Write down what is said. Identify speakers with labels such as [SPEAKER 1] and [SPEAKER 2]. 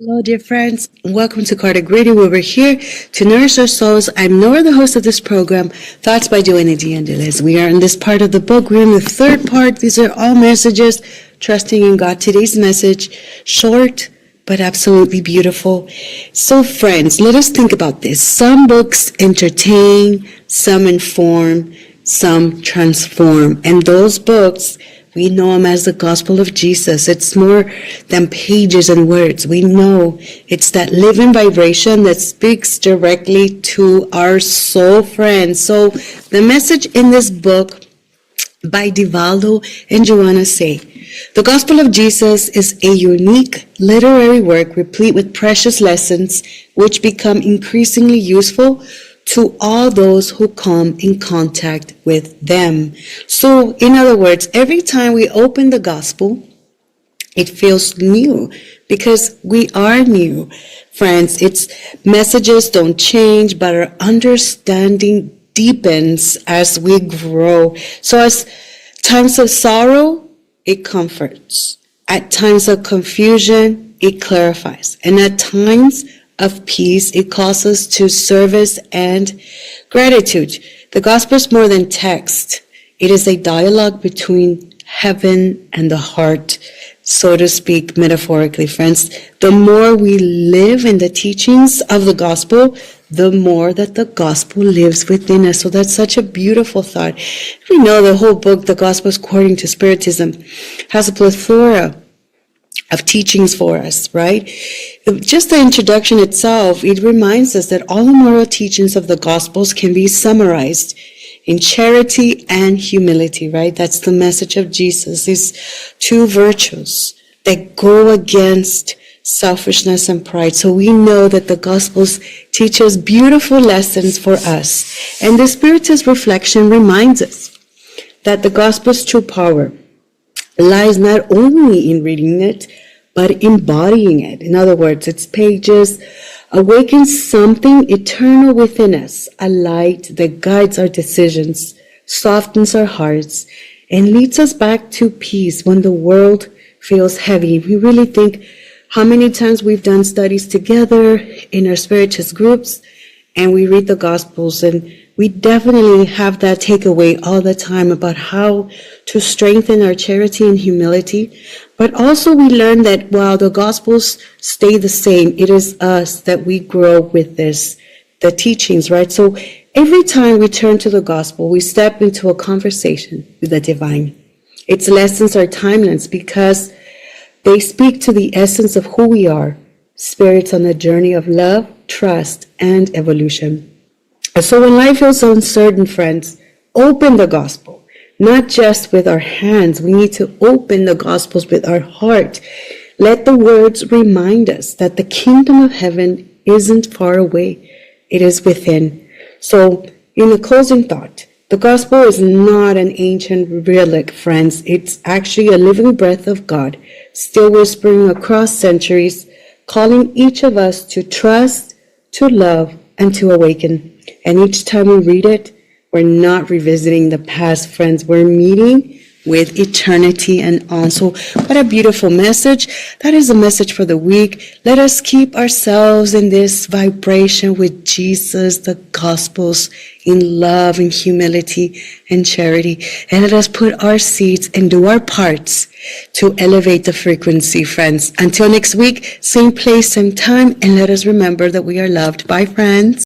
[SPEAKER 1] Hello, dear friends. Welcome to Kardec Radio, where we're here to nourish our souls. I'm Norah, the host of this program, Thoughts by Joanna de Angelis. We are in this part of the book. We're in the third part. These are all messages, trusting in God. Today's message, short, but absolutely beautiful. So, friends, let us think about this. Some books entertain, some inform, some transform. And those books, we know them as the gospel of Jesus. It's more than pages and words. We know it's that living vibration that speaks directly to our soul, friends. So the message in this book by Divaldo and Joanna say, the gospel of Jesus is a unique literary work replete with precious lessons which become increasingly useful to all those who come in contact with them. So, in other words, every time we open the gospel, it feels new because we are new. Friends, its messages don't change, but our understanding deepens as we grow. So as times of sorrow, it comforts. At times of confusion, it clarifies. And at times of peace, it calls us to service and gratitude. The gospel is more than text. It is a dialogue between heaven and the heart, so to speak, metaphorically, friends. The more we live in the teachings of the gospel, the more that the gospel lives within us. So that's such a beautiful thought. We know the whole book, The Gospel According to Spiritism, has a plethora of teachings for us, right? Just the introduction itself, it reminds us that all the moral teachings of the Gospels can be summarized in charity and humility, right? That's the message of Jesus, these two virtues that go against selfishness and pride. So we know that the Gospels teach us beautiful lessons for us. And the Spiritist reflection reminds us that the Gospel's true power lies not only in reading it, but embodying it. In other words, its pages awaken something eternal within us, a light that guides our decisions, softens our hearts, and leads us back to peace when the world feels heavy. We really think how many times we've done studies together in our Spiritist groups, and we read the Gospels, and we definitely have that takeaway all the time about how to strengthen our charity and humility. But also we learn that while the Gospels stay the same, it is us that we grow with the teachings, right? So every time we turn to the Gospel, we step into a conversation with the divine. Its lessons are timeless because they speak to the essence of who we are, spirits on a journey of love, trust, and evolution. So when life feels uncertain, friends, open the gospel, not just with our hands. We need to open the gospels with our heart. Let the words remind us that the kingdom of heaven isn't far away. It is within. So in the closing thought, the gospel is not an ancient relic, friends. It's actually a living breath of God, still whispering across centuries, calling each of us to trust, to love, and to awaken. And each time we read it, we're not revisiting the past, friends. We're meeting with eternity and on. So what a beautiful message. That is a message for the week. Let us keep ourselves in this vibration with Jesus, the Gospels, in love and humility and charity. And let us put our seeds and do our parts to elevate the frequency, friends. Until next week, same place, same time. And let us remember that we are loved. Bye, friends.